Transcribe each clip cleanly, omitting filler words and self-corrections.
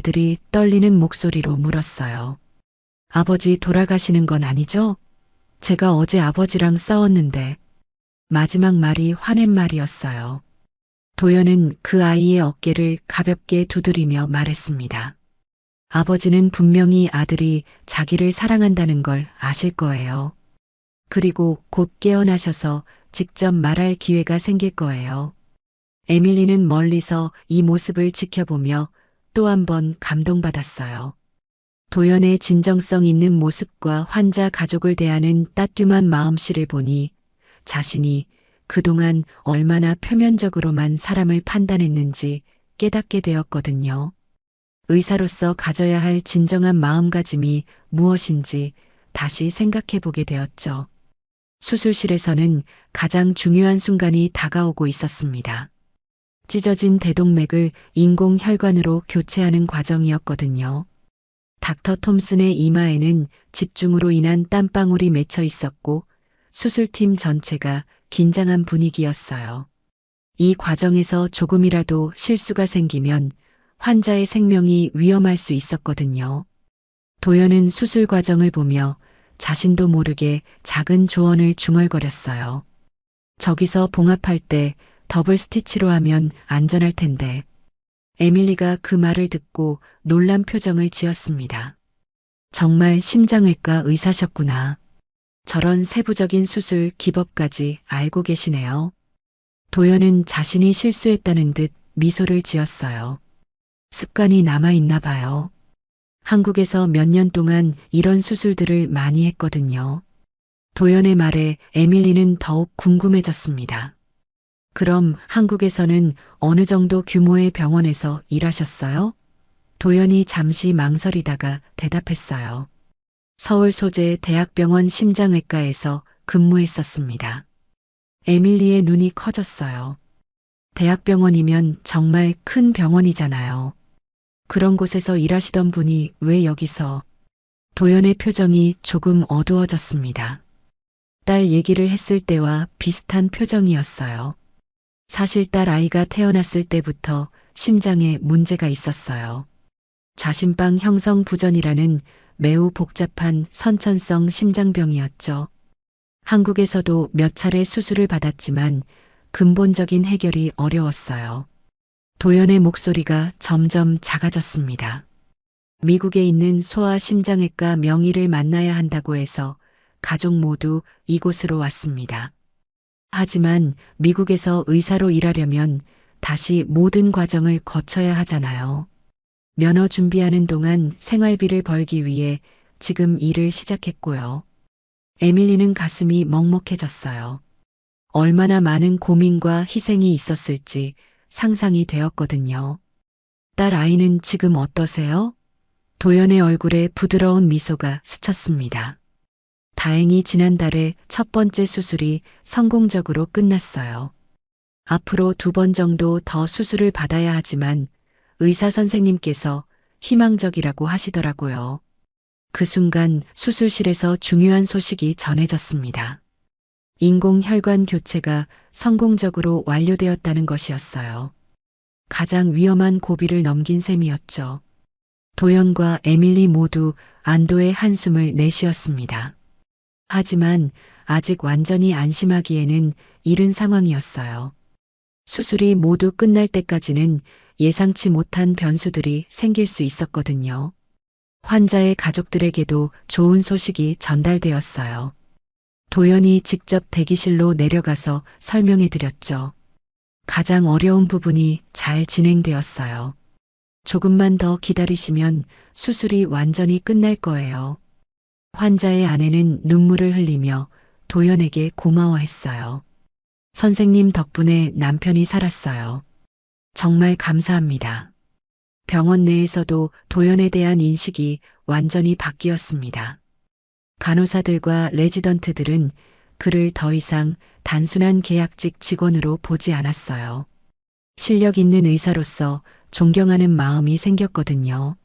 아들이 떨리는 목소리로 물었어요. 아버지 돌아가시는 건 아니죠? 제가 어제 아버지랑 싸웠는데. 마지막 말이 화낸 말이었어요. 도연은 그 아이의 어깨를 가볍게 두드리며 말했습니다. 아버지는 분명히 아들이 자기를 사랑한다는 걸 아실 거예요. 그리고 곧 깨어나셔서 직접 말할 기회가 생길 거예요. 에밀리는 멀리서 이 모습을 지켜보며 또 한 번 감동받았어요. 도연의 진정성 있는 모습과 환자 가족을 대하는 따뜻한 마음씨를 보니 자신이 그동안 얼마나 표면적으로만 사람을 판단했는지 깨닫게 되었거든요. 의사로서 가져야 할 진정한 마음가짐이 무엇인지 다시 생각해 보게 되었죠. 수술실에서는 가장 중요한 순간이 다가오고 있었습니다. 찢어진 대동맥을 인공혈관으로 교체하는 과정이었거든요. 닥터 톰슨의 이마에는 집중으로 인한 땀방울이 맺혀 있었고 수술팀 전체가 긴장한 분위기였어요. 이 과정에서 조금이라도 실수가 생기면 환자의 생명이 위험할 수 있었거든요. 도연은 수술 과정을 보며 자신도 모르게 작은 조언을 중얼거렸어요. 저기서 봉합할 때 더블 스티치로 하면 안전할 텐데. 에밀리가 그 말을 듣고 놀란 표정을 지었습니다. 정말 심장외과 의사셨구나. 저런 세부적인 수술 기법까지 알고 계시네요. 도연은 자신이 실수했다는 듯 미소를 지었어요. 습관이 남아있나 봐요. 한국에서 몇 년 동안 이런 수술들을 많이 했거든요. 도연의 말에 에밀리는 더욱 궁금해졌습니다. 그럼 한국에서는 어느 정도 규모의 병원에서 일하셨어요? 도연이 잠시 망설이다가 대답했어요. 서울 소재 대학병원 심장외과에서 근무했었습니다. 에밀리의 눈이 커졌어요. 대학병원이면 정말 큰 병원이잖아요. 그런 곳에서 일하시던 분이 왜 여기서? 도연의 표정이 조금 어두워졌습니다. 딸 얘기를 했을 때와 비슷한 표정이었어요. 사실 딸 아이가 태어났을 때부터 심장에 문제가 있었어요. 좌심방 형성 부전이라는 매우 복잡한 선천성 심장병이었죠. 한국에서도 몇 차례 수술을 받았지만 근본적인 해결이 어려웠어요. 도연의 목소리가 점점 작아졌습니다. 미국에 있는 소아심장외과 명의를 만나야 한다고 해서 가족 모두 이곳으로 왔습니다. 하지만 미국에서 의사로 일하려면 다시 모든 과정을 거쳐야 하잖아요. 면허 준비하는 동안 생활비를 벌기 위해 지금 일을 시작했고요. 에밀리는 가슴이 먹먹해졌어요. 얼마나 많은 고민과 희생이 있었을지 상상이 되었거든요. 딸 아이는 지금 어떠세요? 도연의 얼굴에 부드러운 미소가 스쳤습니다. 다행히 지난달에 첫 번째 수술이 성공적으로 끝났어요. 앞으로 2번 정도 더 수술을 받아야 하지만 의사 선생님께서 희망적이라고 하시더라고요. 그 순간 수술실에서 중요한 소식이 전해졌습니다. 인공혈관 교체가 성공적으로 완료되었다는 것이었어요. 가장 위험한 고비를 넘긴 셈이었죠. 도연과 에밀리 모두 안도의 한숨을 내쉬었습니다. 하지만 아직 완전히 안심하기에는 이른 상황이었어요. 수술이 모두 끝날 때까지는 예상치 못한 변수들이 생길 수 있었거든요. 환자의 가족들에게도 좋은 소식이 전달되었어요. 도연이 직접 대기실로 내려가서 설명해 드렸죠. 가장 어려운 부분이 잘 진행되었어요. 조금만 더 기다리시면 수술이 완전히 끝날 거예요. 환자의 아내는 눈물을 흘리며 도연에게 고마워했어요. 선생님 덕분에 남편이 살았어요. 정말 감사합니다. 병원 내에서도 도연에 대한 인식이 완전히 바뀌었습니다. 간호사들과 레지던트들은 그를 더 이상 단순한 계약직 직원으로 보지 않았어요. 실력 있는 의사로서 존경하는 마음이 생겼거든요.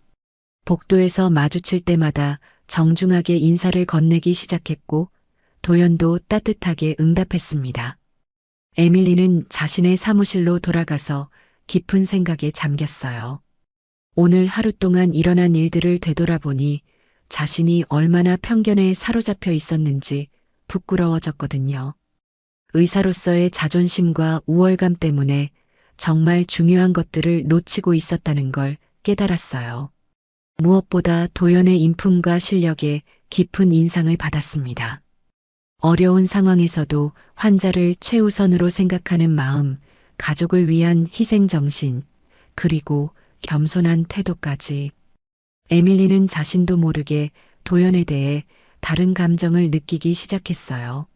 복도에서 마주칠 때마다 정중하게 인사를 건네기 시작했고 도연도 따뜻하게 응답했습니다. 에밀리는 자신의 사무실로 돌아가서 깊은 생각에 잠겼어요. 오늘 하루 동안 일어난 일들을 되돌아보니 자신이 얼마나 편견에 사로잡혀 있었는지 부끄러워졌거든요. 의사로서의 자존심과 우월감 때문에 정말 중요한 것들을 놓치고 있었다는 걸 깨달았어요. 무엇보다 도연의 인품과 실력에 깊은 인상을 받았습니다. 어려운 상황에서도 환자를 최우선으로 생각하는 마음, 가족을 위한 희생정신, 그리고 겸손한 태도까지. 에밀리는 자신도 모르게 도연에 대해 다른 감정을 느끼기 시작했어요.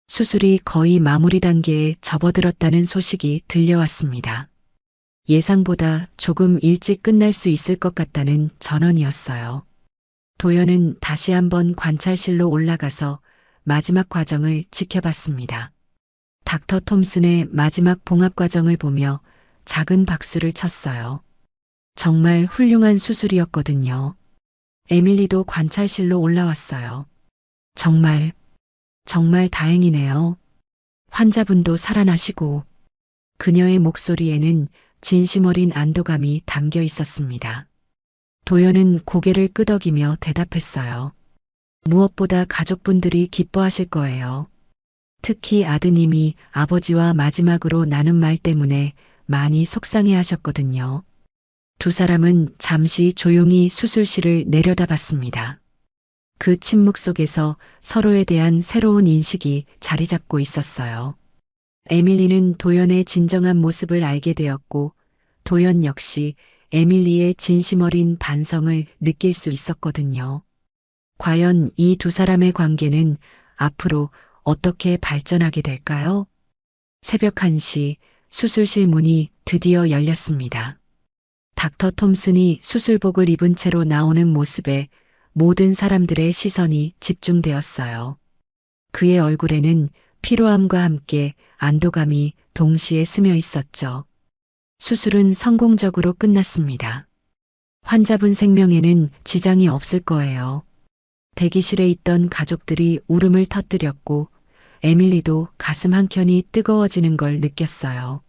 수술이 거의 마무리 단계에 접어들었다는 소식이 들려왔습니다. 예상보다 조금 일찍 끝날 수 있을 것 같다는 전언이었어요. 도연은 다시 한번 관찰실로 올라가서 마지막 과정을 지켜봤습니다. 닥터 톰슨의 마지막 봉합 과정을 보며 작은 박수를 쳤어요. 정말 훌륭한 수술이었거든요. 에밀리도 관찰실로 올라왔어요. 정말 다행이네요. 환자분도 살아나시고. 그녀의 목소리에는 진심 어린 안도감이 담겨 있었습니다. 도연은 고개를 끄덕이며 대답했어요. 무엇보다 가족분들이 기뻐하실 거예요. 특히 아드님이 아버지와 마지막으로 나눈 말 때문에 많이 속상해 하셨거든요. 두 사람은 잠시 조용히 수술실을 내려다봤습니다. 그 침묵 속에서 서로에 대한 새로운 인식이 자리 잡고 있었어요. 에밀리는 도연의 진정한 모습을 알게 되었고, 도연 역시 에밀리의 진심 어린 반성을 느낄 수 있었거든요. 과연 이 두 사람의 관계는 앞으로 어떻게 발전하게 될까요? 새벽 1시 수술실 문이 드디어 열렸습니다. 닥터 톰슨이 수술복을 입은 채로 나오는 모습에 모든 사람들의 시선이 집중되었어요. 그의 얼굴에는 피로함과 함께 안도감이 동시에 스며 있었죠. 수술은 성공적으로 끝났습니다. 환자분 생명에는 지장이 없을 거예요. 대기실에 있던 가족들이 울음을 터뜨렸고 에밀리도 가슴 한켠이 뜨거워지는 걸 느꼈어요.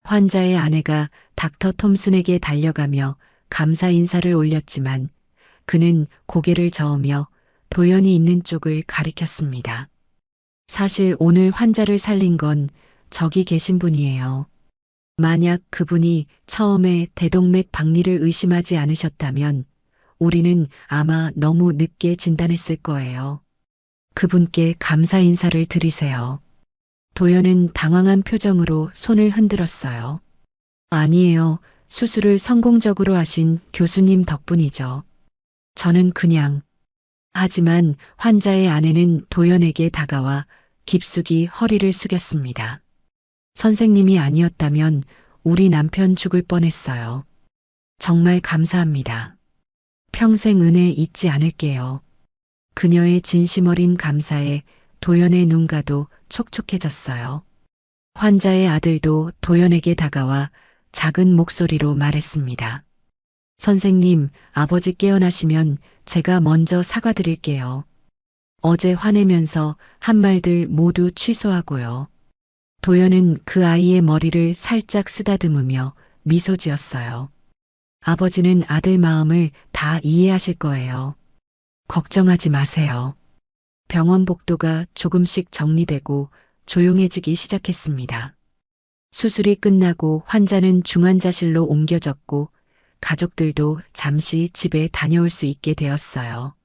환자의 아내가 닥터 톰슨에게 달려가며 감사 인사를 올렸지만 그는 고개를 저으며 도연이 있는 쪽을 가리켰습니다. 사실 오늘 환자를 살린 건 저기 계신 분이에요. 만약 그분이 처음에 대동맥 박리를 의심하지 않으셨다면 우리는 아마 너무 늦게 진단했을 거예요. 그분께 감사 인사를 드리세요. 도연은 당황한 표정으로 손을 흔들었어요. 아니에요. 수술을 성공적으로 하신 교수님 덕분이죠. 저는 그냥. 하지만 환자의 아내는 도연에게 다가와 깊숙이 허리를 숙였습니다. 선생님이 아니었다면 우리 남편 죽을 뻔했어요. 정말 감사합니다. 평생 은혜 잊지 않을게요. 그녀의 진심 어린 감사에 도연의 눈가도 촉촉해졌어요. 환자의 아들도 도연에게 다가와 작은 목소리로 말했습니다. 선생님, 아버지 깨어나시면 제가 먼저 사과드릴게요. 어제 화내면서 한 말들 모두 취소하고요. 도연은 그 아이의 머리를 살짝 쓰다듬으며 미소 지었어요. 아버지는 아들 마음을 다 이해하실 거예요. 걱정하지 마세요. 병원 복도가 조금씩 정리되고 조용해지기 시작했습니다. 수술이 끝나고 환자는 중환자실로 옮겨졌고 가족들도 잠시 집에 다녀올 수 있게 되었어요.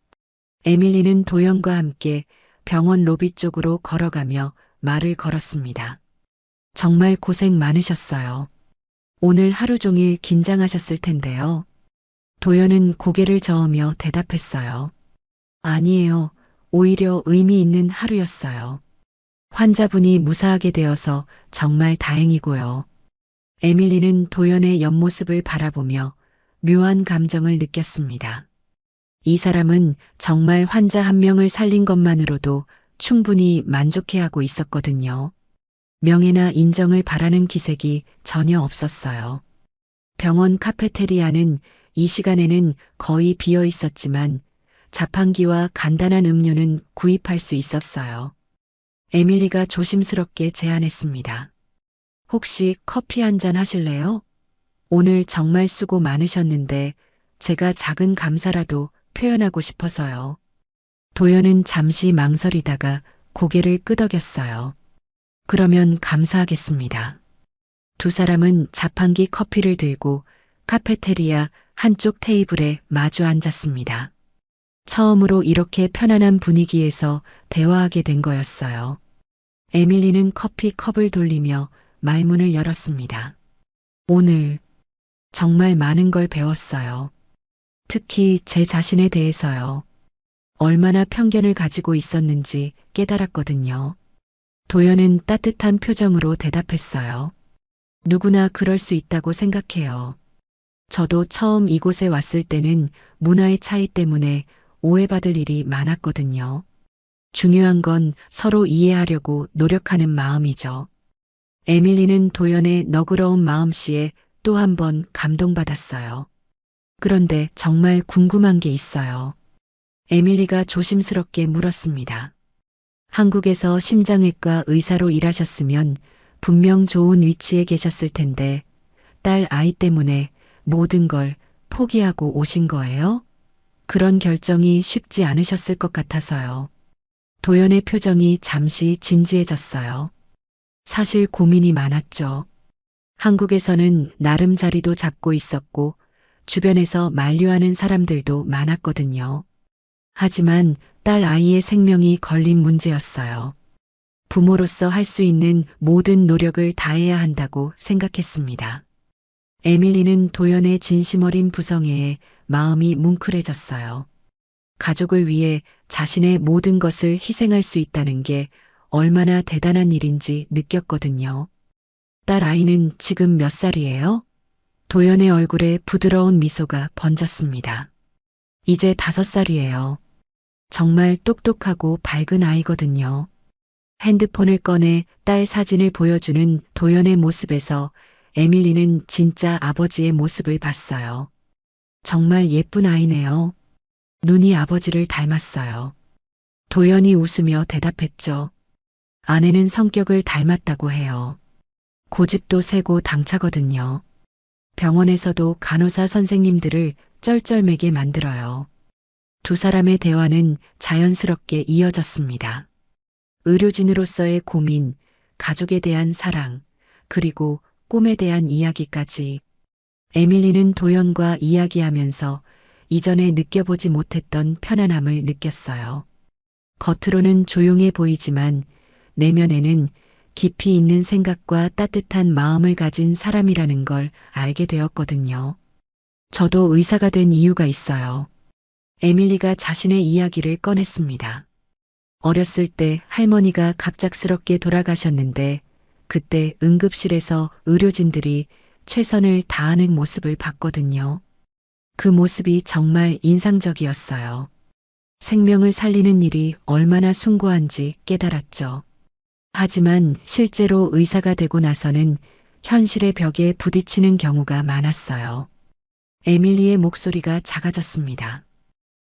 에밀리는 도연과 함께 병원 로비 쪽으로 걸어가며 말을 걸었습니다. 정말 고생 많으셨어요. 오늘 하루 종일 긴장하셨을 텐데요. 도연은 고개를 저으며 대답했어요. 아니에요. 오히려 의미 있는 하루였어요. 환자분이 무사하게 되어서 정말 다행이고요. 에밀리는 도연의 옆모습을 바라보며 묘한 감정을 느꼈습니다. 이 사람은 정말 환자 한 명을 살린 것만으로도 충분히 만족해하고 있었거든요. 명예나 인정을 바라는 기색이 전혀 없었어요. 병원 카페테리아는 이 시간에는 거의 비어 있었지만 자판기와 간단한 음료는 구입할 수 있었어요. 에밀리가 조심스럽게 제안했습니다. 혹시 커피 한 잔 하실래요? 오늘 정말 수고 많으셨는데 제가 작은 감사라도 표현하고 싶어서요. 도연은 잠시 망설이다가 고개를 끄덕였어요. 그러면 감사하겠습니다. 두 사람은 자판기 커피를 들고 카페테리아 한쪽 테이블에 마주 앉았습니다. 처음으로 이렇게 편안한 분위기에서 대화하게 된 거였어요. 에밀리는 커피 컵을 돌리며 말문을 열었습니다. 오늘 정말 많은 걸 배웠어요. 특히 제 자신에 대해서요. 얼마나 편견을 가지고 있었는지 깨달았거든요. 도연은 따뜻한 표정으로 대답했어요. 누구나 그럴 수 있다고 생각해요. 저도 처음 이곳에 왔을 때는 문화의 차이 때문에 오해받을 일이 많았거든요. 중요한 건 서로 이해하려고 노력하는 마음이죠. 에밀리는 도연의 너그러운 마음씨에 또 한 번 감동받았어요. 그런데 정말 궁금한 게 있어요. 에밀리가 조심스럽게 물었습니다. 한국에서 심장외과 의사로 일하셨으면 분명 좋은 위치에 계셨을 텐데 딸 아이 때문에 모든 걸 포기하고 오신 거예요? 그런 결정이 쉽지 않으셨을 것 같아서요. 도연의 표정이 잠시 진지해졌어요. 사실 고민이 많았죠. 한국에서는 나름 자리도 잡고 있었고 주변에서 만류하는 사람들도 많았거든요. 하지만 딸 아이의 생명이 걸린 문제였어요. 부모로서 할 수 있는 모든 노력을 다해야 한다고 생각했습니다. 에밀리는 도연의 진심 어린 부성애에 마음이 뭉클해졌어요. 가족을 위해 자신의 모든 것을 희생할 수 있다는 게 얼마나 대단한 일인지 느꼈거든요. 딸 아이는 지금 몇 살이에요? 도연의 얼굴에 부드러운 미소가 번졌습니다. 이제 5살이에요. 정말 똑똑하고 밝은 아이거든요. 핸드폰을 꺼내 딸 사진을 보여주는 도연의 모습에서 에밀리는 진짜 아버지의 모습을 봤어요. 정말 예쁜 아이네요. 눈이 아버지를 닮았어요. 도연이 웃으며 대답했죠. 아내는 성격을 닮았다고 해요. 고집도 세고 당차거든요. 병원에서도 간호사 선생님들을 쩔쩔매게 만들어요. 두 사람의 대화는 자연스럽게 이어졌습니다. 의료진으로서의 고민, 가족에 대한 사랑, 그리고 꿈에 대한 이야기까지. 에밀리는 도연과 이야기하면서 이전에 느껴보지 못했던 편안함을 느꼈어요. 겉으로는 조용해 보이지만 내면에는 깊이 있는 생각과 따뜻한 마음을 가진 사람이라는 걸 알게 되었거든요. 저도 의사가 된 이유가 있어요. 에밀리가 자신의 이야기를 꺼냈습니다. 어렸을 때 할머니가 갑작스럽게 돌아가셨는데 그때 응급실에서 의료진들이 최선을 다하는 모습을 봤거든요. 그 모습이 정말 인상적이었어요. 생명을 살리는 일이 얼마나 숭고한지 깨달았죠. 하지만 실제로 의사가 되고 나서는 현실의 벽에 부딪히는 경우가 많았어요. 에밀리의 목소리가 작아졌습니다.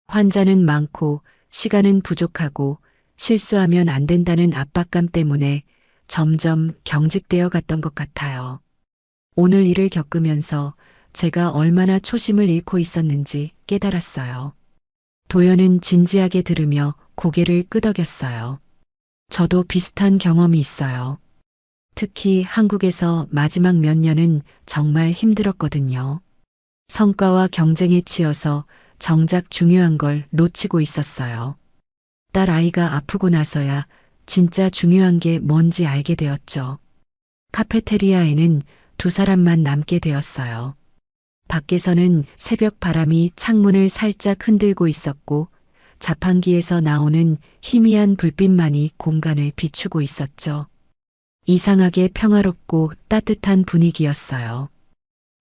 환자는 많고 시간은 부족하고 실수하면 안 된다는 압박감 때문에 점점 경직되어 갔던 것 같아요. 오늘 일을 겪으면서 제가 얼마나 초심을 잃고 있었는지 깨달았어요. 도연은 진지하게 들으며 고개를 끄덕였어요. 저도 비슷한 경험이 있어요. 특히 한국에서 마지막 몇 년은 정말 힘들었거든요. 성과와 경쟁에 치여서 정작 중요한 걸 놓치고 있었어요. 딸 아이가 아프고 나서야 진짜 중요한 게 뭔지 알게 되었죠. 카페테리아에는 두 사람만 남게 되었어요. 밖에서는 새벽 바람이 창문을 살짝 흔들고 있었고 자판기에서 나오는 희미한 불빛만이 공간을 비추고 있었죠. 이상하게 평화롭고 따뜻한 분위기였어요.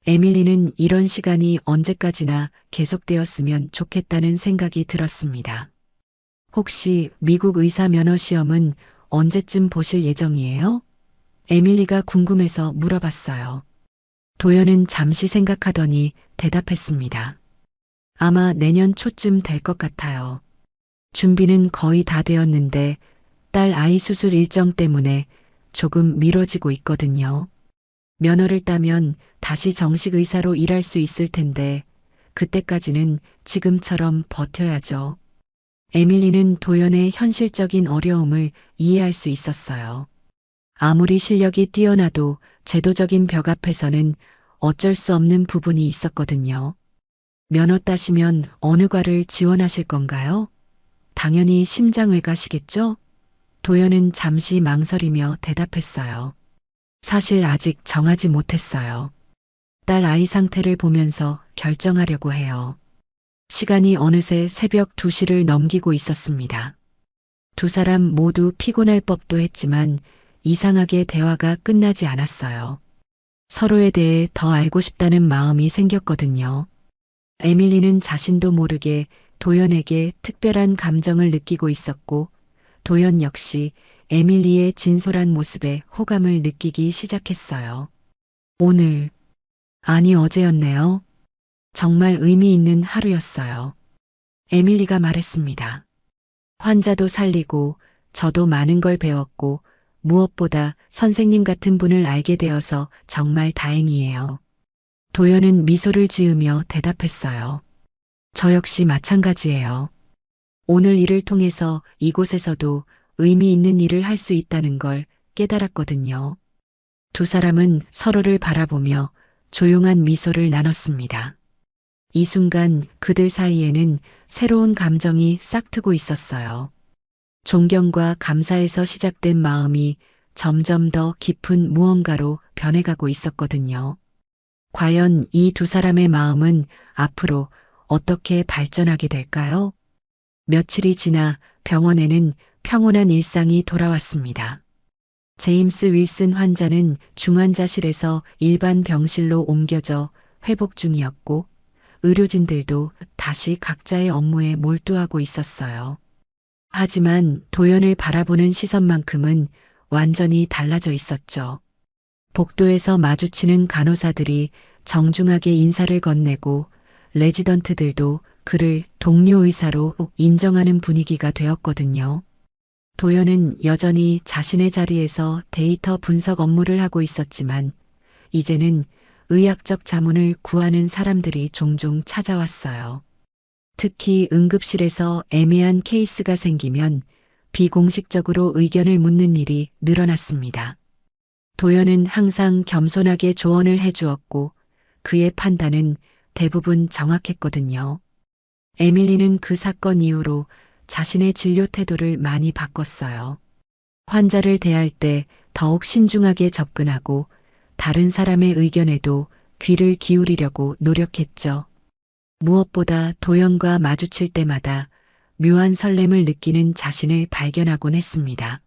에밀리는 이런 시간이 언제까지나 계속되었으면 좋겠다는 생각이 들었습니다. 혹시 미국 의사 면허 시험은 언제쯤 보실 예정이에요? 에밀리가 궁금해서 물어봤어요. 도연은 잠시 생각하더니 대답했습니다. 아마 내년 초쯤 될 것 같아요. 준비는 거의 다 되었는데 딸 아이 수술 일정 때문에 조금 미뤄지고 있거든요. 면허를 따면 다시 정식 의사로 일할 수 있을 텐데 그때까지는 지금처럼 버텨야죠. 에밀리는 도연의 현실적인 어려움을 이해할 수 있었어요. 아무리 실력이 뛰어나도 제도적인 벽 앞에서는 어쩔 수 없는 부분이 있었거든요. 면허 따시면 어느 과를 지원하실 건가요? 당연히 심장외과시겠죠? 도연은 잠시 망설이며 대답했어요. 사실 아직 정하지 못했어요. 딸 아이 상태를 보면서 결정하려고 해요. 시간이 어느새 새벽 2시를 넘기고 있었습니다. 두 사람 모두 피곤할 법도 했지만 이상하게 대화가 끝나지 않았어요. 서로에 대해 더 알고 싶다는 마음이 생겼거든요. 에밀리는 자신도 모르게 도연에게 특별한 감정을 느끼고 있었고, 도연 역시 에밀리의 진솔한 모습에 호감을 느끼기 시작했어요. 오늘, 아니 어제였네요. 정말 의미 있는 하루였어요. 에밀리가 말했습니다. 환자도 살리고 저도 많은 걸 배웠고 무엇보다 선생님 같은 분을 알게 되어서 정말 다행이에요. 도연은 미소를 지으며 대답했어요. 저 역시 마찬가지예요. 오늘 일을 통해서 이곳에서도 의미 있는 일을 할 수 있다는 걸 깨달았거든요. 두 사람은 서로를 바라보며 조용한 미소를 나눴습니다. 이 순간 그들 사이에는 새로운 감정이 싹트고 있었어요. 존경과 감사에서 시작된 마음이 점점 더 깊은 무언가로 변해가고 있었거든요. 과연 이 두 사람의 마음은 앞으로 어떻게 발전하게 될까요? 며칠이 지나 병원에는 평온한 일상이 돌아왔습니다. 제임스 윌슨 환자는 중환자실에서 일반 병실로 옮겨져 회복 중이었고, 의료진들도 다시 각자의 업무에 몰두하고 있었어요. 하지만 도연을 바라보는 시선만큼은 완전히 달라져 있었죠. 복도에서 마주치는 간호사들이 정중하게 인사를 건네고 레지던트들도 그를 동료 의사로 인정하는 분위기가 되었거든요. 도연은 여전히 자신의 자리에서 데이터 분석 업무를 하고 있었지만 이제는 의학적 자문을 구하는 사람들이 종종 찾아왔어요. 특히 응급실에서 애매한 케이스가 생기면 비공식적으로 의견을 묻는 일이 늘어났습니다. 도연은 항상 겸손하게 조언을 해주었고 그의 판단은 대부분 정확했거든요. 에밀리는 그 사건 이후로 자신의 진료 태도를 많이 바꿨어요. 환자를 대할 때 더욱 신중하게 접근하고 다른 사람의 의견에도 귀를 기울이려고 노력했죠. 무엇보다 도연과 마주칠 때마다 묘한 설렘을 느끼는 자신을 발견하곤 했습니다.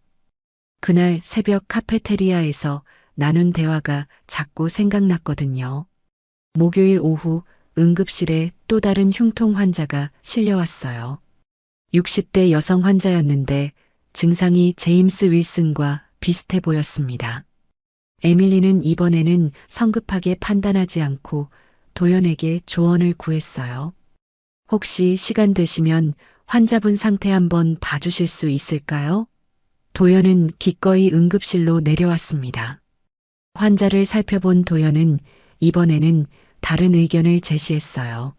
그날 새벽 카페테리아에서 나눈 대화가 자꾸 생각났거든요. 목요일 오후 응급실에 또 다른 흉통 환자가 실려왔어요. 60대 여성 환자였는데 증상이 제임스 윌슨과 비슷해 보였습니다. 에밀리는 이번에는 성급하게 판단하지 않고 도연에게 조언을 구했어요. 혹시 시간 되시면 환자분 상태 한번 봐주실 수 있을까요? 도연은 기꺼이 응급실로 내려왔습니다. 환자를 살펴본 도연은 이번에는 다른 의견을 제시했어요.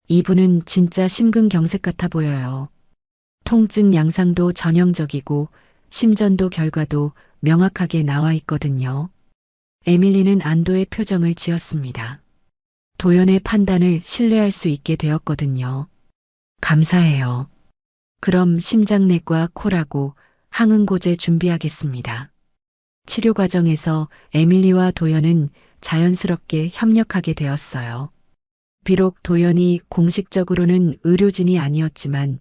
이분은 진짜 심근경색 같아 보여요. 통증 양상도 전형적이고 심전도 결과도 명확하게 나와 있거든요. 에밀리는 안도의 표정을 지었습니다. 도연의 판단을 신뢰할 수 있게 되었거든요. 감사해요. 그럼 심장내과 코라고 항응고제 준비하겠습니다. 치료 과정에서 에밀리와 도연은 자연스럽게 협력하게 되었어요. 비록 도연이 공식적으로는 의료진이 아니었지만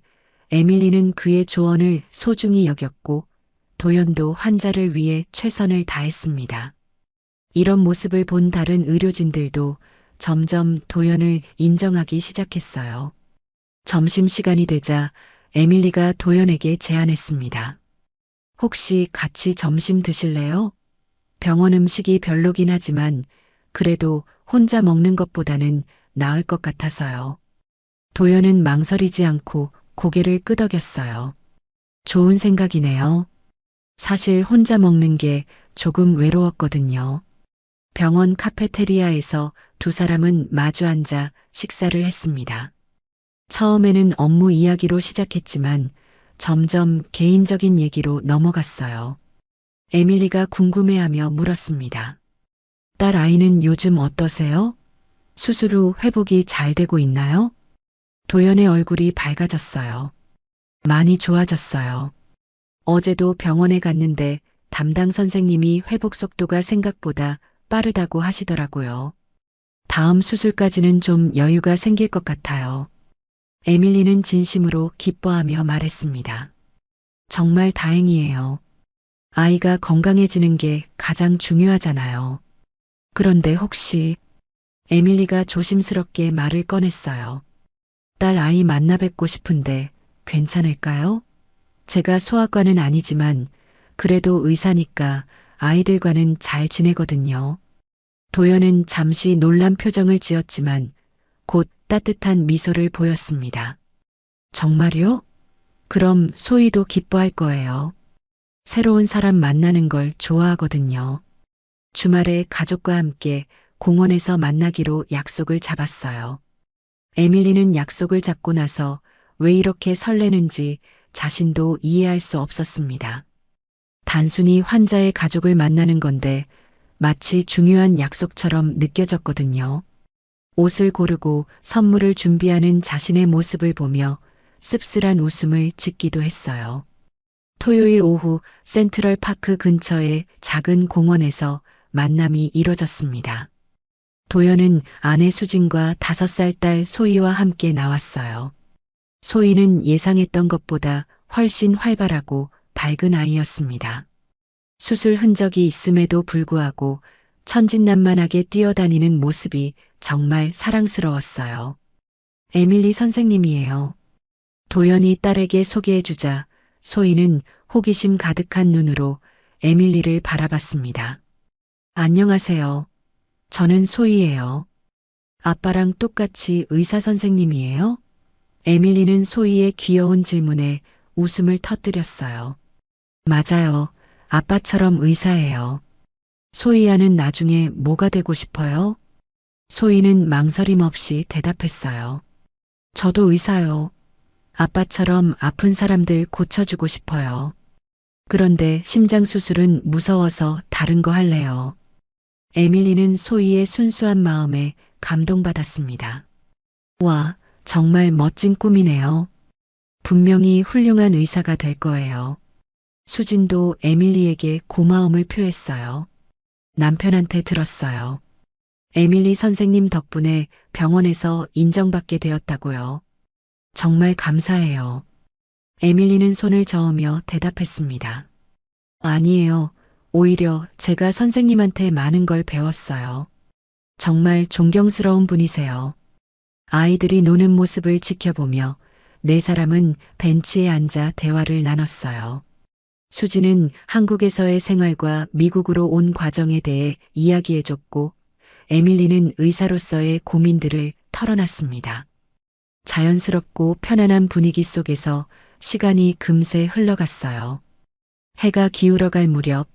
에밀리는 그의 조언을 소중히 여겼고 도연도 환자를 위해 최선을 다했습니다. 이런 모습을 본 다른 의료진들도 점점 도연을 인정하기 시작했어요. 점심시간이 되자 에밀리가 도연에게 제안했습니다. 혹시 같이 점심 드실래요? 병원 음식이 별로긴 하지만 그래도 혼자 먹는 것보다는 나을 것 같아서요. 도연은 망설이지 않고 고개를 끄덕였어요. 좋은 생각이네요. 사실 혼자 먹는 게 조금 외로웠거든요. 병원 카페테리아에서 두 사람은 마주 앉아 식사를 했습니다. 처음에는 업무 이야기로 시작했지만 점점 개인적인 얘기로 넘어갔어요. 에밀리가 궁금해하며 물었습니다. 딸 아이는 요즘 어떠세요? 수술 후 회복이 잘 되고 있나요? 도연의 얼굴이 밝아졌어요. 많이 좋아졌어요. 어제도 병원에 갔는데 담당 선생님이 회복 속도가 생각보다 빠르다고 하시더라고요. 다음 수술까지는 좀 여유가 생길 것 같아요. 에밀리는 진심으로 기뻐하며 말했습니다. 정말 다행이에요. 아이가 건강해지는 게 가장 중요하잖아요. 그런데 혹시 에밀리가 조심스럽게 말을 꺼냈어요. 딸 아이 만나 뵙고 싶은데 괜찮을까요? 제가 소아과는 아니지만 그래도 의사니까 아이들과는 잘 지내거든요. 도연은 잠시 놀란 표정을 지었지만 곧 따뜻한 미소를 보였습니다. 정말요? 그럼 소희도 기뻐할 거예요. 새로운 사람 만나는 걸 좋아하거든요. 주말에 가족과 함께 공원에서 만나기로 약속을 잡았어요. 에밀리는 약속을 잡고 나서 왜 이렇게 설레는지 자신도 이해할 수 없었습니다. 단순히 환자의 가족을 만나는 건데 마치 중요한 약속처럼 느껴졌거든요. 옷을 고르고 선물을 준비하는 자신의 모습을 보며 씁쓸한 웃음을 짓기도 했어요. 토요일 오후 센트럴파크 근처의 작은 공원에서 만남이 이뤄졌습니다. 도연은 아내 수진과 5살 딸 소희와 함께 나왔어요. 소희는 예상했던 것보다 훨씬 활발하고 밝은 아이였습니다. 수술 흔적이 있음에도 불구하고 천진난만하게 뛰어다니는 모습이 정말 사랑스러웠어요. 에밀리 선생님이에요. 도연이 딸에게 소개해주자 소희는 호기심 가득한 눈으로 에밀리를 바라봤습니다. 안녕하세요. 저는 소희예요. 아빠랑 똑같이 의사 선생님이에요? 에밀리는 소희의 귀여운 질문에 웃음을 터뜨렸어요. 맞아요. 아빠처럼 의사예요. 소희야는 나중에 뭐가 되고 싶어요? 소희는 망설임 없이 대답했어요. 저도 의사요. 아빠처럼 아픈 사람들 고쳐주고 싶어요. 그런데 심장 수술은 무서워서 다른 거 할래요. 에밀리는 소희의 순수한 마음에 감동받았습니다. 와, 정말 멋진 꿈이네요. 분명히 훌륭한 의사가 될 거예요. 수진도 에밀리에게 고마움을 표했어요. 남편한테 들었어요. 에밀리 선생님 덕분에 병원에서 인정받게 되었다고요. 정말 감사해요. 에밀리는 손을 저으며 대답했습니다. 아니에요. 오히려 제가 선생님한테 많은 걸 배웠어요. 정말 존경스러운 분이세요. 아이들이 노는 모습을 지켜보며 네 사람은 벤치에 앉아 대화를 나눴어요. 수지는 한국에서의 생활과 미국으로 온 과정에 대해 이야기해줬고 에밀리는 의사로서의 고민들을 털어놨습니다. 자연스럽고 편안한 분위기 속에서 시간이 금세 흘러갔어요. 해가 기울어갈 무렵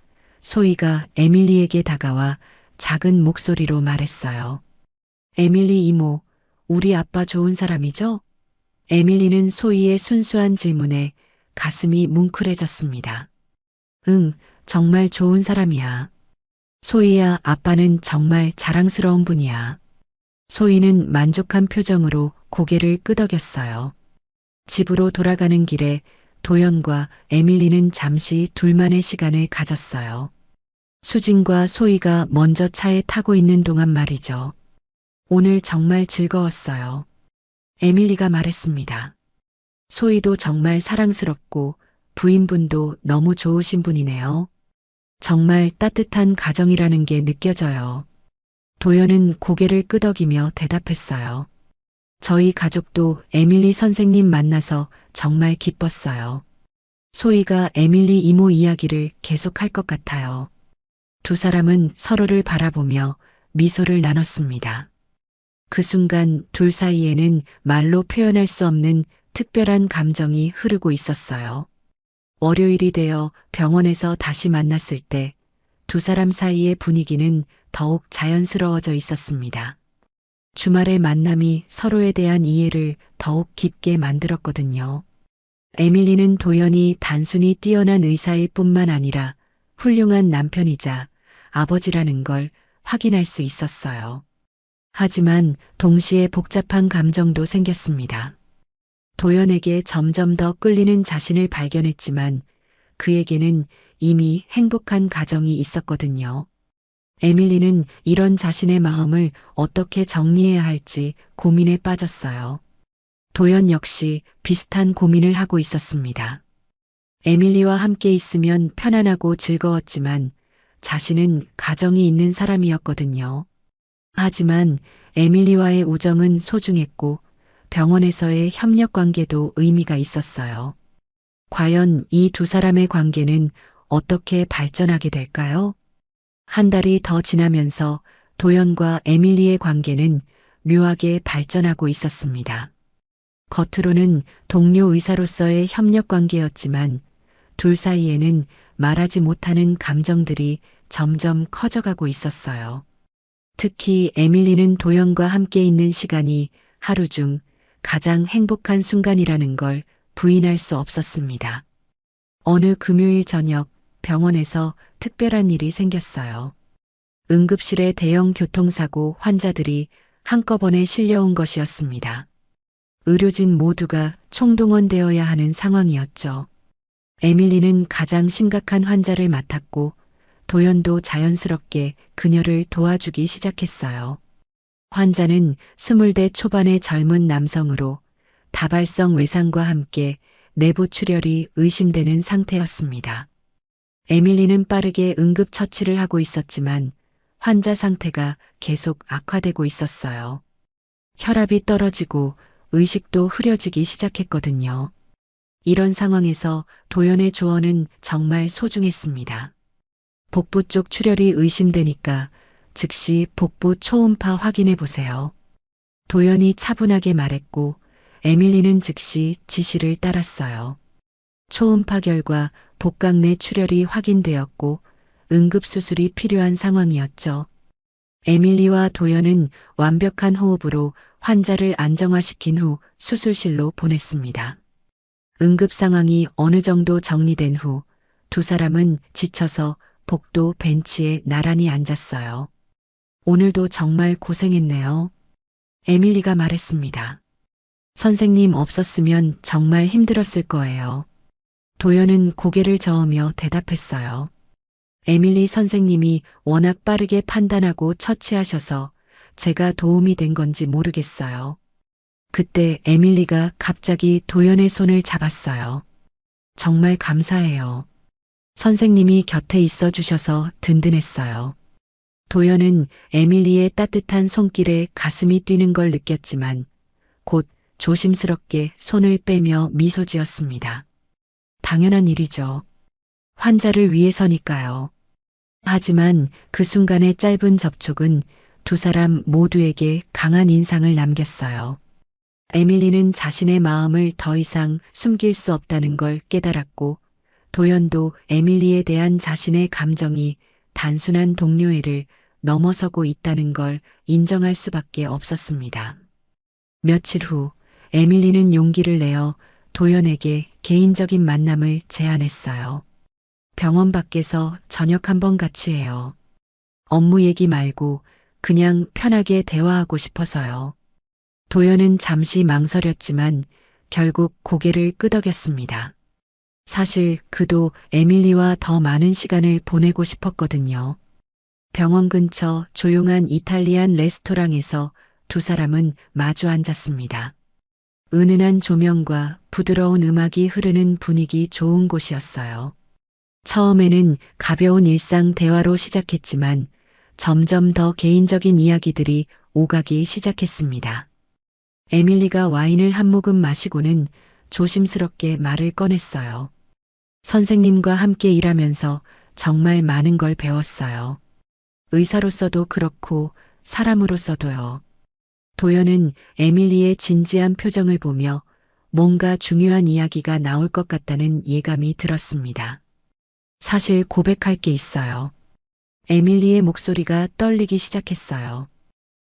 소희가 에밀리에게 다가와 작은 목소리로 말했어요. 에밀리 이모, 우리 아빠 좋은 사람이죠? 에밀리는 소희의 순수한 질문에 가슴이 뭉클해졌습니다. 응, 정말 좋은 사람이야. 소희야, 아빠는 정말 자랑스러운 분이야. 소희는 만족한 표정으로 고개를 끄덕였어요. 집으로 돌아가는 길에 도연과 에밀리는 잠시 둘만의 시간을 가졌어요. 수진과 소희가 먼저 차에 타고 있는 동안 말이죠. 오늘 정말 즐거웠어요. 에밀리가 말했습니다. 소희도 정말 사랑스럽고 부인분도 너무 좋으신 분이네요. 정말 따뜻한 가정이라는 게 느껴져요. 도연은 고개를 끄덕이며 대답했어요. 저희 가족도 에밀리 선생님 만나서 정말 기뻤어요. 소희가 에밀리 이모 이야기를 계속할 것 같아요. 두 사람은 서로를 바라보며 미소를 나눴습니다. 그 순간 둘 사이에는 말로 표현할 수 없는 특별한 감정이 흐르고 있었어요. 월요일이 되어 병원에서 다시 만났을 때 두 사람 사이의 분위기는 더욱 자연스러워져 있었습니다. 주말의 만남이 서로에 대한 이해를 더욱 깊게 만들었거든요. 에밀리는 도연이 단순히 뛰어난 의사일 뿐만 아니라 훌륭한 남편이자 아버지라는 걸 확인할 수 있었어요. 하지만 동시에 복잡한 감정도 생겼습니다. 도연에게 점점 더 끌리는 자신을 발견했지만 그에게는 이미 행복한 가정이 있었거든요. 에밀리는 이런 자신의 마음을 어떻게 정리해야 할지 고민에 빠졌어요. 도연 역시 비슷한 고민을 하고 있었습니다. 에밀리와 함께 있으면 편안하고 즐거웠지만 자신은 가정이 있는 사람이었거든요. 하지만 에밀리와의 우정은 소중했고 병원에서의 협력 관계도 의미가 있었어요. 과연 이 두 사람의 관계는 어떻게 발전하게 될까요? 한 달이 더 지나면서 도연과 에밀리의 관계는 묘하게 발전하고 있었습니다. 겉으로는 동료 의사로서의 협력 관계였지만 둘 사이에는 말하지 못하는 감정들이 점점 커져가고 있었어요. 특히 에밀리는 도연과 함께 있는 시간이 하루 중 가장 행복한 순간이라는 걸 부인할 수 없었습니다. 어느 금요일 저녁 병원에서 특별한 일이 생겼어요. 응급실에 대형 교통사고 환자들이 한꺼번에 실려온 것이었습니다. 의료진 모두가 총동원되어야 하는 상황이었죠. 에밀리는 가장 심각한 환자를 맡았고 도연도 자연스럽게 그녀를 도와주기 시작했어요. 환자는 20대 초반의 젊은 남성으로 다발성 외상과 함께 내부 출혈이 의심되는 상태였습니다. 에밀리는 빠르게 응급처치를 하고 있었지만 환자 상태가 계속 악화되고 있었어요. 혈압이 떨어지고 의식도 흐려지기 시작했거든요. 이런 상황에서 도연의 조언은 정말 소중했습니다. 복부 쪽 출혈이 의심되니까 즉시 복부 초음파 확인해 보세요. 도연이 차분하게 말했고 에밀리는 즉시 지시를 따랐어요. 초음파 결과 복강 내 출혈이 확인되었고 응급수술이 필요한 상황이었죠. 에밀리와 도연은 완벽한 호흡으로 환자를 안정화시킨 후 수술실로 보냈습니다. 응급 상황이 어느 정도 정리된 후 두 사람은 지쳐서 복도 벤치에 나란히 앉았어요. 오늘도 정말 고생했네요. 에밀리가 말했습니다. 선생님 없었으면 정말 힘들었을 거예요. 도연은 고개를 저으며 대답했어요. 에밀리 선생님이 워낙 빠르게 판단하고 처치하셔서 제가 도움이 된 건지 모르겠어요. 그때 에밀리가 갑자기 도연의 손을 잡았어요. 정말 감사해요. 선생님이 곁에 있어 주셔서 든든했어요. 도연은 에밀리의 따뜻한 손길에 가슴이 뛰는 걸 느꼈지만 곧 조심스럽게 손을 빼며 미소 지었습니다. 당연한 일이죠. 환자를 위해서니까요. 하지만 그 순간의 짧은 접촉은 두 사람 모두에게 강한 인상을 남겼어요. 에밀리는 자신의 마음을 더 이상 숨길 수 없다는 걸 깨달았고 도연도 에밀리에 대한 자신의 감정이 단순한 동료애를 넘어서고 있다는 걸 인정할 수밖에 없었습니다. 며칠 후 에밀리는 용기를 내어 도연에게 개인적인 만남을 제안했어요. 병원 밖에서 저녁 한번 같이 해요. 업무 얘기 말고 그냥 편하게 대화하고 싶어서요. 도연은 잠시 망설였지만 결국 고개를 끄덕였습니다. 사실 그도 에밀리와 더 많은 시간을 보내고 싶었거든요. 병원 근처 조용한 이탈리안 레스토랑에서 두 사람은 마주 앉았습니다. 은은한 조명과 부드러운 음악이 흐르는 분위기 좋은 곳이었어요. 처음에는 가벼운 일상 대화로 시작했지만 점점 더 개인적인 이야기들이 오가기 시작했습니다. 에밀리가 와인을 한 모금 마시고는 조심스럽게 말을 꺼냈어요. 선생님과 함께 일하면서 정말 많은 걸 배웠어요. 의사로서도 그렇고 사람으로서도요. 도연은 에밀리의 진지한 표정을 보며 뭔가 중요한 이야기가 나올 것 같다는 예감이 들었습니다. 사실 고백할 게 있어요. 에밀리의 목소리가 떨리기 시작했어요.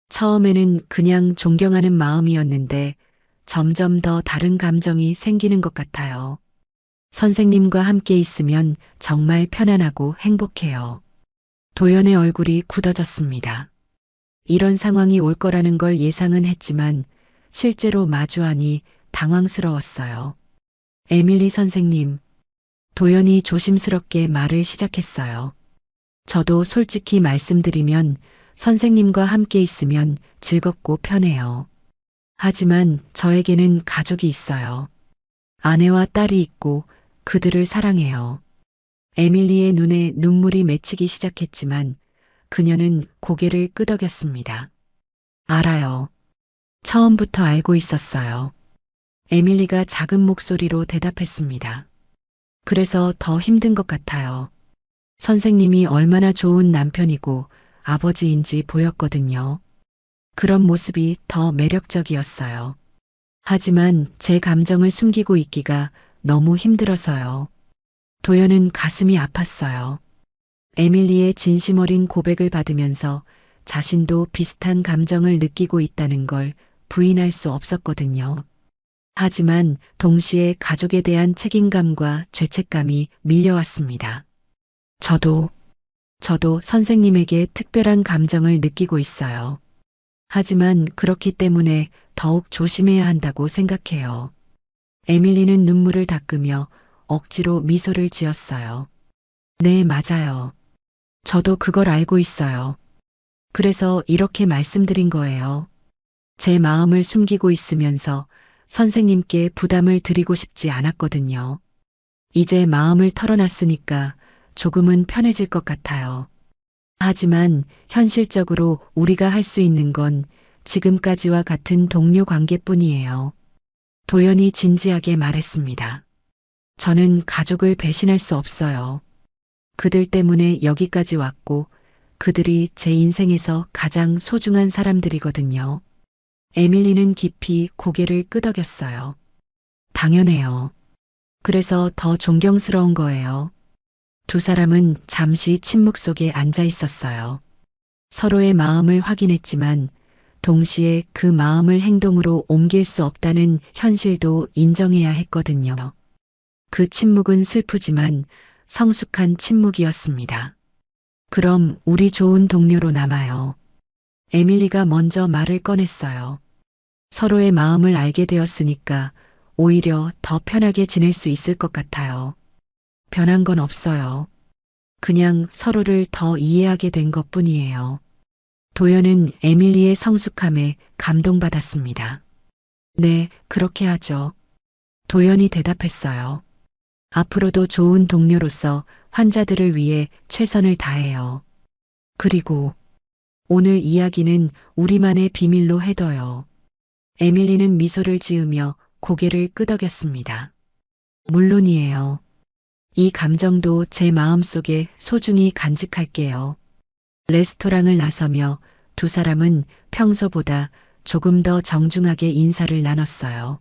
처음에는 그냥 존경하는 마음이었는데 점점 더 다른 감정이 생기는 것 같아요. 선생님과 함께 있으면 정말 편안하고 행복해요. 도연의 얼굴이 굳어졌습니다. 이런 상황이 올 거라는 걸 예상은 했지만 실제로 마주하니 당황스러웠어요. 에밀리 선생님, 도연이 조심스럽게 말을 시작했어요. 저도 솔직히 말씀드리면 선생님과 함께 있으면 즐겁고 편해요. 하지만 저에게는 가족이 있어요. 아내와 딸이 있고 그들을 사랑해요. 에밀리의 눈에 눈물이 맺히기 시작했지만 그녀는 고개를 끄덕였습니다. 알아요. 처음부터 알고 있었어요. 에밀리가 작은 목소리로 대답했습니다. 그래서 더 힘든 것 같아요. 선생님이 얼마나 좋은 남편이고 아버지인지 보였거든요. 그런 모습이 더 매력적이었어요. 하지만 제 감정을 숨기고 있기가 너무 힘들어서요. 도연은 가슴이 아팠어요. 에밀리의 진심 어린 고백을 받으면서 자신도 비슷한 감정을 느끼고 있다는 걸 부인할 수 없었거든요. 하지만 동시에 가족에 대한 책임감과 죄책감이 밀려왔습니다. 저도 선생님에게 특별한 감정을 느끼고 있어요. 하지만 그렇기 때문에 더욱 조심해야 한다고 생각해요. 에밀리는 눈물을 닦으며 억지로 미소를 지었어요. 네, 맞아요. 저도 그걸 알고 있어요. 그래서 이렇게 말씀드린 거예요. 제 마음을 숨기고 있으면서 선생님께 부담을 드리고 싶지 않았거든요. 이제 마음을 털어놨으니까 조금은 편해질 것 같아요. 하지만 현실적으로 우리가 할 수 있는 건 지금까지와 같은 동료 관계뿐이에요. 도연이 진지하게 말했습니다. 저는 가족을 배신할 수 없어요. 그들 때문에 여기까지 왔고 그들이 제 인생에서 가장 소중한 사람들이거든요. 에밀리는 깊이 고개를 끄덕였어요. 당연해요. 그래서 더 존경스러운 거예요. 두 사람은 잠시 침묵 속에 앉아 있었어요. 서로의 마음을 확인했지만 동시에 그 마음을 행동으로 옮길 수 없다는 현실도 인정해야 했거든요. 그 침묵은 슬프지만 성숙한 침묵이었습니다. 그럼 우리 좋은 동료로 남아요. 에밀리가 먼저 말을 꺼냈어요. 서로의 마음을 알게 되었으니까 오히려 더 편하게 지낼 수 있을 것 같아요. 변한 건 없어요. 그냥 서로를 더 이해하게 된 것뿐이에요. 도연은 에밀리의 성숙함에 감동받았습니다. 네, 그렇게 하죠. 도연이 대답했어요. 앞으로도 좋은 동료로서 환자들을 위해 최선을 다해요. 그리고 오늘 이야기는 우리만의 비밀로 해둬요. 에밀리는 미소를 지으며 고개를 끄덕였습니다. 물론이에요. 이 감정도 제 마음속에 소중히 간직할게요. 레스토랑을 나서며 두 사람은 평소보다 조금 더 정중하게 인사를 나눴어요.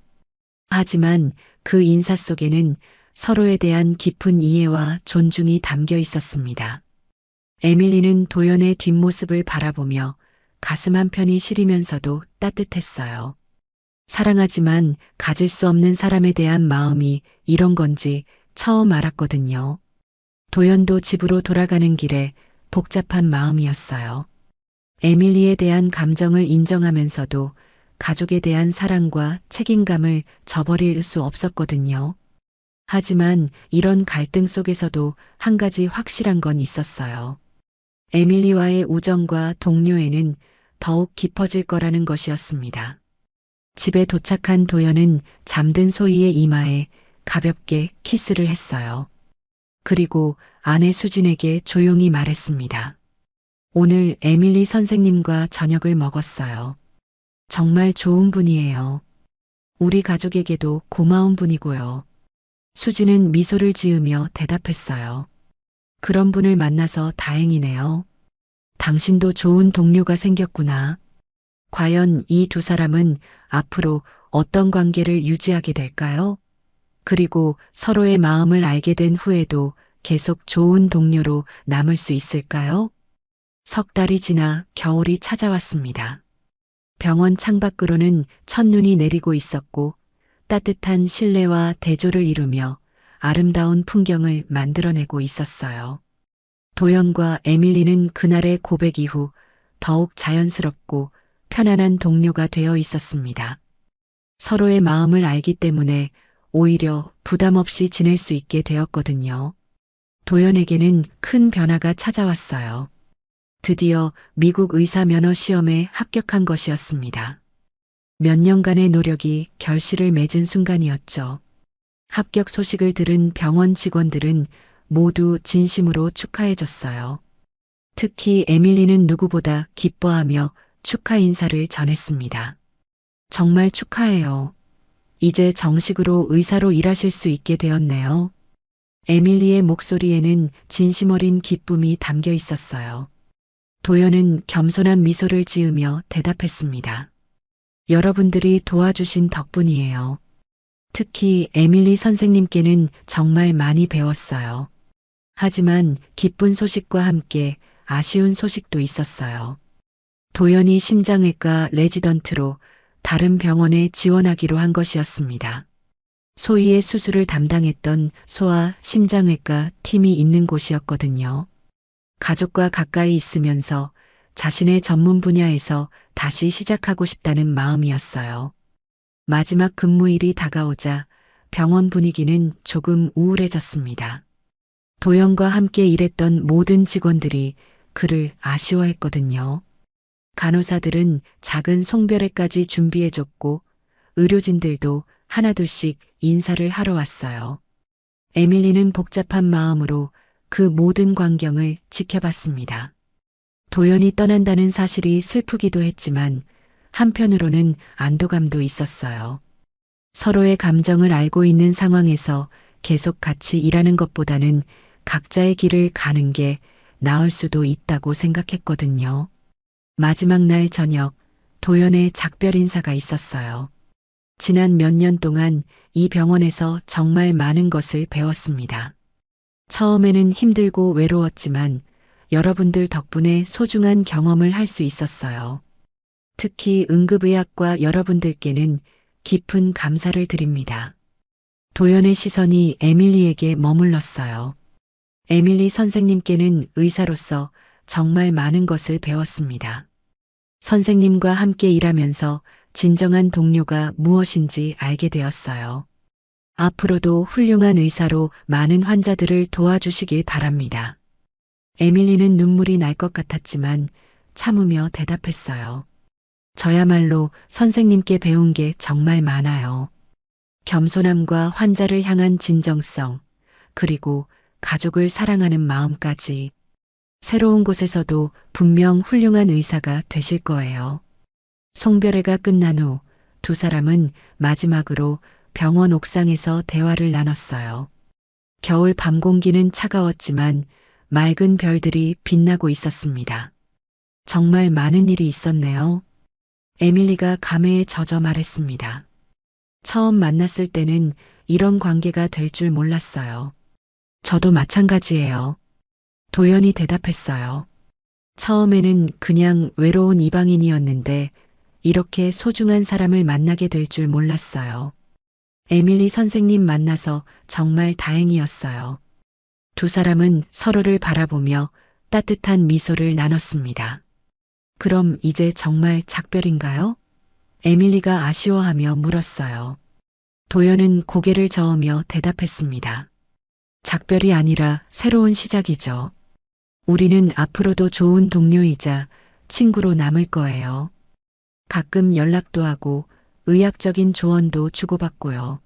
하지만 그 인사 속에는 서로에 대한 깊은 이해와 존중이 담겨 있었습니다. 에밀리는 도연의 뒷모습을 바라보며 가슴 한편이 시리면서도 따뜻했어요. 사랑하지만 가질 수 없는 사람에 대한 마음이 이런 건지 처음 알았거든요. 도연도 집으로 돌아가는 길에 복잡한 마음이었어요. 에밀리에 대한 감정을 인정하면서도 가족에 대한 사랑과 책임감을 저버릴 수 없었거든요. 하지만 이런 갈등 속에서도 한 가지 확실한 건 있었어요. 에밀리와의 우정과 동료애는 더욱 깊어질 거라는 것이었습니다. 집에 도착한 도연은 잠든 소희의 이마에 가볍게 키스를 했어요. 그리고 아내 수진에게 조용히 말했습니다. 오늘 에밀리 선생님과 저녁을 먹었어요. 정말 좋은 분이에요. 우리 가족에게도 고마운 분이고요. 수진은 미소를 지으며 대답했어요. 그런 분을 만나서 다행이네요. 당신도 좋은 동료가 생겼구나. 과연 이 두 사람은 앞으로 어떤 관계를 유지하게 될까요? 그리고 서로의 마음을 알게 된 후에도 계속 좋은 동료로 남을 수 있을까요? 석 달이 지나 겨울이 찾아왔습니다. 병원 창밖으로는 첫눈이 내리고 있었고 따뜻한 실내와 대조를 이루며 아름다운 풍경을 만들어내고 있었어요. 도연과 에밀리는 그날의 고백 이후 더욱 자연스럽고 편안한 동료가 되어 있었습니다. 서로의 마음을 알기 때문에 오히려 부담 없이 지낼 수 있게 되었거든요. 도연에게는 큰 변화가 찾아왔어요. 드디어 미국 의사 면허 시험에 합격한 것이었습니다. 몇 년간의 노력이 결실을 맺은 순간이었죠. 합격 소식을 들은 병원 직원들은 모두 진심으로 축하해줬어요. 특히 에밀리는 누구보다 기뻐하며 축하 인사를 전했습니다. 정말 축하해요. 이제 정식으로 의사로 일하실 수 있게 되었네요. 에밀리의 목소리에는 진심 어린 기쁨이 담겨 있었어요. 도연은 겸손한 미소를 지으며 대답했습니다. 여러분들이 도와주신 덕분이에요. 특히 에밀리 선생님께는 정말 많이 배웠어요. 하지만 기쁜 소식과 함께 아쉬운 소식도 있었어요. 도연이 심장외과 레지던트로 다른 병원에 지원하기로 한 것이었습니다. 소희의 수술을 담당했던 소아 심장외과 팀이 있는 곳이었거든요. 가족과 가까이 있으면서 자신의 전문 분야에서 다시 시작하고 싶다는 마음이었어요. 마지막 근무일이 다가오자 병원 분위기는 조금 우울해졌습니다. 도연과 함께 일했던 모든 직원들이 그를 아쉬워했거든요. 간호사들은 작은 송별회까지 준비해줬고 의료진들도 하나둘씩 인사를 하러 왔어요. 에밀리는 복잡한 마음으로 그 모든 광경을 지켜봤습니다. 도연이 떠난다는 사실이 슬프기도 했지만 한편으로는 안도감도 있었어요. 서로의 감정을 알고 있는 상황에서 계속 같이 일하는 것보다는 각자의 길을 가는 게 나을 수도 있다고 생각했거든요. 마지막 날 저녁, 도연의 작별 인사가 있었어요. 지난 몇 년 동안 이 병원에서 정말 많은 것을 배웠습니다. 처음에는 힘들고 외로웠지만 여러분들 덕분에 소중한 경험을 할 수 있었어요. 특히 응급의학과 여러분들께는 깊은 감사를 드립니다. 도연의 시선이 에밀리에게 머물렀어요. 에밀리 선생님께는 의사로서 정말 많은 것을 배웠습니다. 선생님과 함께 일하면서 진정한 동료가 무엇인지 알게 되었어요. 앞으로도 훌륭한 의사로 많은 환자들을 도와주시길 바랍니다. 에밀리는 눈물이 날 것 같았지만 참으며 대답했어요. 저야말로 선생님께 배운 게 정말 많아요. 겸손함과 환자를 향한 진정성, 그리고 가족을 사랑하는 마음까지. 새로운 곳에서도 분명 훌륭한 의사가 되실 거예요. 송별회가 끝난 후 두 사람은 마지막으로 병원 옥상에서 대화를 나눴어요. 겨울 밤 공기는 차가웠지만 맑은 별들이 빛나고 있었습니다. 정말 많은 일이 있었네요. 에밀리가 감회에 젖어 말했습니다. 처음 만났을 때는 이런 관계가 될 줄 몰랐어요. 저도 마찬가지예요. 도연이 대답했어요. 처음에는 그냥 외로운 이방인이었는데 이렇게 소중한 사람을 만나게 될 줄 몰랐어요. 에밀리 선생님 만나서 정말 다행이었어요. 두 사람은 서로를 바라보며 따뜻한 미소를 나눴습니다. 그럼 이제 정말 작별인가요? 에밀리가 아쉬워하며 물었어요. 도연은 고개를 저으며 대답했습니다. 작별이 아니라 새로운 시작이죠. 우리는 앞으로도 좋은 동료이자 친구로 남을 거예요. 가끔 연락도 하고 의학적인 조언도 주고받고요.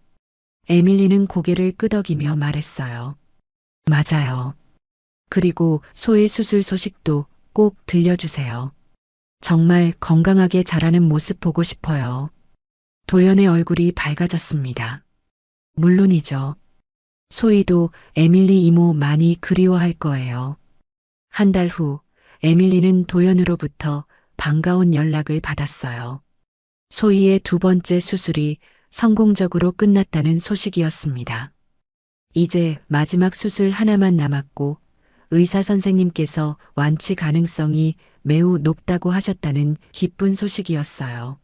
에밀리는 고개를 끄덕이며 말했어요. 맞아요. 그리고 소의 수술 소식도 꼭 들려주세요. 정말 건강하게 자라는 모습 보고 싶어요. 도연의 얼굴이 밝아졌습니다. 물론이죠. 소희도 에밀리 이모 많이 그리워할 거예요. 한 달 후 에밀리는 도연으로부터 반가운 연락을 받았어요. 소희의 두 번째 수술이 성공적으로 끝났다는 소식이었습니다. 이제 마지막 수술 하나만 남았고 의사 선생님께서 완치 가능성이 매우 높다고 하셨다는 기쁜 소식이었어요.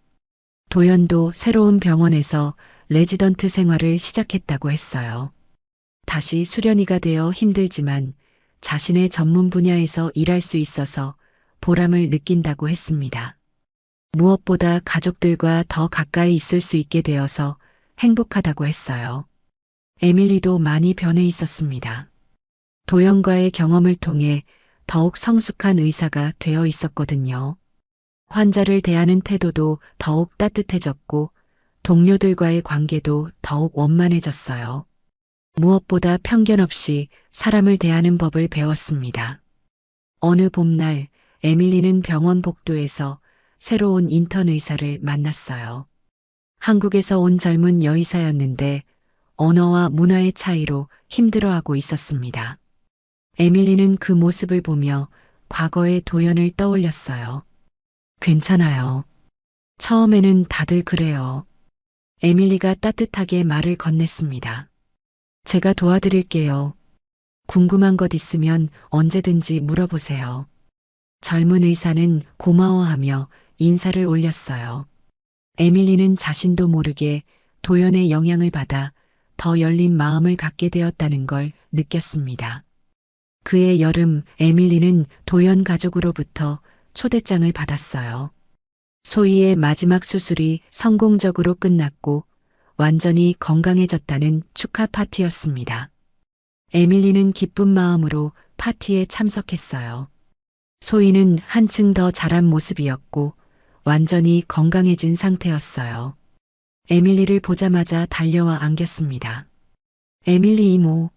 도연도 새로운 병원에서 레지던트 생활을 시작했다고 했어요. 다시 수련의가 되어 힘들지만 자신의 전문 분야에서 일할 수 있어서 보람을 느낀다고 했습니다. 무엇보다 가족들과 더 가까이 있을 수 있게 되어서 행복하다고 했어요. 에밀리도 많이 변해 있었습니다. 도연과의 경험을 통해 더욱 성숙한 의사가 되어 있었거든요. 환자를 대하는 태도도 더욱 따뜻해졌고 동료들과의 관계도 더욱 원만해졌어요. 무엇보다 편견 없이 사람을 대하는 법을 배웠습니다. 어느 봄날 에밀리는 병원 복도에서 새로운 인턴 의사를 만났어요. 한국에서 온 젊은 여의사였는데 언어와 문화의 차이로 힘들어하고 있었습니다. 에밀리는 그 모습을 보며 과거의 도연을 떠올렸어요. 괜찮아요. 처음에는 다들 그래요. 에밀리가 따뜻하게 말을 건넸습니다. 제가 도와드릴게요. 궁금한 것 있으면 언제든지 물어보세요. 젊은 의사는 고마워하며 인사를 올렸어요. 에밀리는 자신도 모르게 도연의 영향을 받아 더 열린 마음을 갖게 되었다는 걸 느꼈습니다. 그해 여름 에밀리는 도연 가족으로부터 초대장을 받았어요. 소희의 마지막 수술이 성공적으로 끝났고 완전히 건강해졌다는 축하 파티였습니다. 에밀리는 기쁜 마음으로 파티에 참석했어요. 소희는 한층 더 자란 모습이었고 완전히 건강해진 상태였어요. 에밀리를 보자마자 달려와 안겼습니다. 에밀리 이모,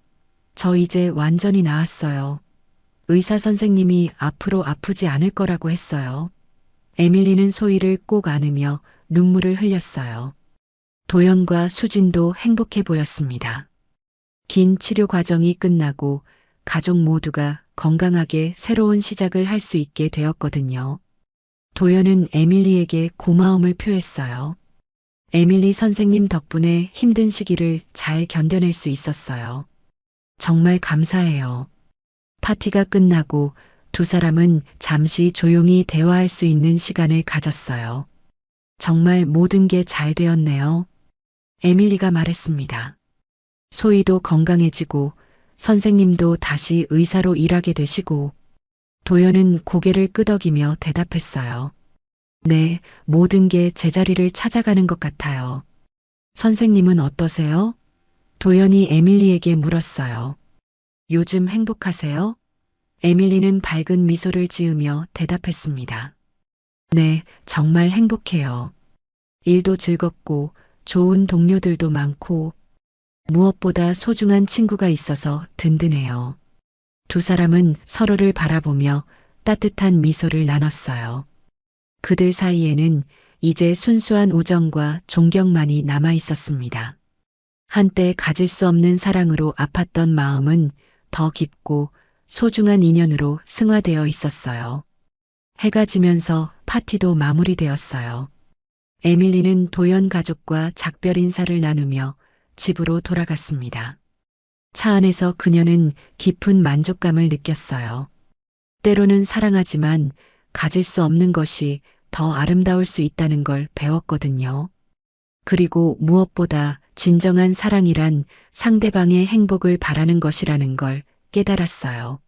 저 이제 완전히 나았어요. 의사 선생님이 앞으로 아프지 않을 거라고 했어요. 에밀리는 소희를 꼭 안으며 눈물을 흘렸어요. 도연과 수진도 행복해 보였습니다. 긴 치료 과정이 끝나고 가족 모두가 건강하게 새로운 시작을 할 수 있게 되었거든요. 도연은 에밀리에게 고마움을 표했어요. 에밀리 선생님 덕분에 힘든 시기를 잘 견뎌낼 수 있었어요. 정말 감사해요. 파티가 끝나고 두 사람은 잠시 조용히 대화할 수 있는 시간을 가졌어요. 정말 모든 게 잘 되었네요. 에밀리가 말했습니다. 소희도 건강해지고 선생님도 다시 의사로 일하게 되시고 도연은 고개를 끄덕이며 대답했어요. 네, 모든 게 제자리를 찾아가는 것 같아요. 선생님은 어떠세요? 도연이 에밀리에게 물었어요. 요즘 행복하세요? 에밀리는 밝은 미소를 지으며 대답했습니다. 네, 정말 행복해요. 일도 즐겁고 좋은 동료들도 많고 무엇보다 소중한 친구가 있어서 든든해요. 두 사람은 서로를 바라보며 따뜻한 미소를 나눴어요. 그들 사이에는 이제 순수한 우정과 존경만이 남아 있었습니다. 한때 가질 수 없는 사랑으로 아팠던 마음은 더 깊고 소중한 인연으로 승화되어 있었어요. 해가 지면서 파티도 마무리되었어요. 에밀리는 도연 가족과 작별 인사를 나누며 집으로 돌아갔습니다. 차 안에서 그녀는 깊은 만족감을 느꼈어요. 때로는 사랑하지만 가질 수 없는 것이 더 아름다울 수 있다는 걸 배웠거든요. 그리고 무엇보다 진정한 사랑이란 상대방의 행복을 바라는 것이라는 걸 깨달았어요.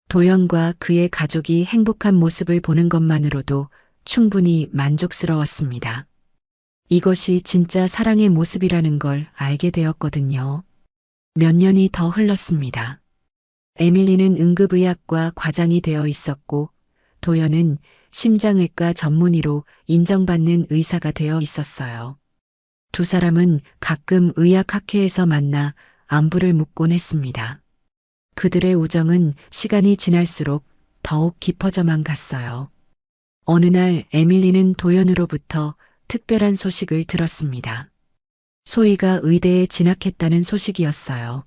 도연과 그의 가족이 행복한 모습을 보는 것만으로도 충분히 만족스러웠습니다. 이것이 진짜 사랑의 모습이라는 걸 알게 되었거든요. 몇 년이 더 흘렀습니다. 에밀리는 응급의학과 과장이 되어 있었고 도연은 심장외과 전문의로 인정받는 의사가 되어 있었어요. 두 사람은 가끔 의학학회에서 만나 안부를 묻곤 했습니다. 그들의 우정은 시간이 지날수록 더욱 깊어져만 갔어요. 어느 날 에밀리는 도연으로부터 특별한 소식을 들었습니다. 소희가 의대에 진학했다는 소식이었어요.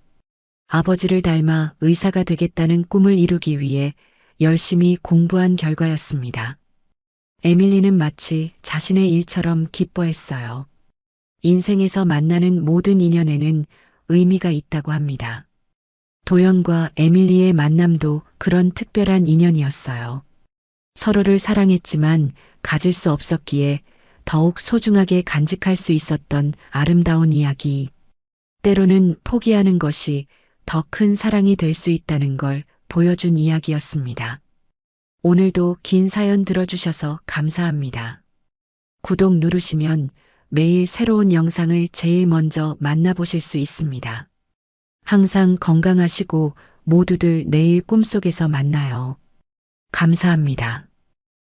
아버지를 닮아 의사가 되겠다는 꿈을 이루기 위해 열심히 공부한 결과였습니다. 에밀리는 마치 자신의 일처럼 기뻐했어요. 인생에서 만나는 모든 인연에는 의미가 있다고 합니다. 도연과 에밀리의 만남도 그런 특별한 인연이었어요. 서로를 사랑했지만 가질 수 없었기에 더욱 소중하게 간직할 수 있었던 아름다운 이야기. 때로는 포기하는 것이 더 큰 사랑이 될 수 있다는 걸 보여준 이야기였습니다. 오늘도 긴 사연 들어주셔서 감사합니다. 구독 누르시면 매일 새로운 영상을 제일 먼저 만나보실 수 있습니다. 항상 건강하시고 모두들 내일 꿈속에서 만나요. 감사합니다.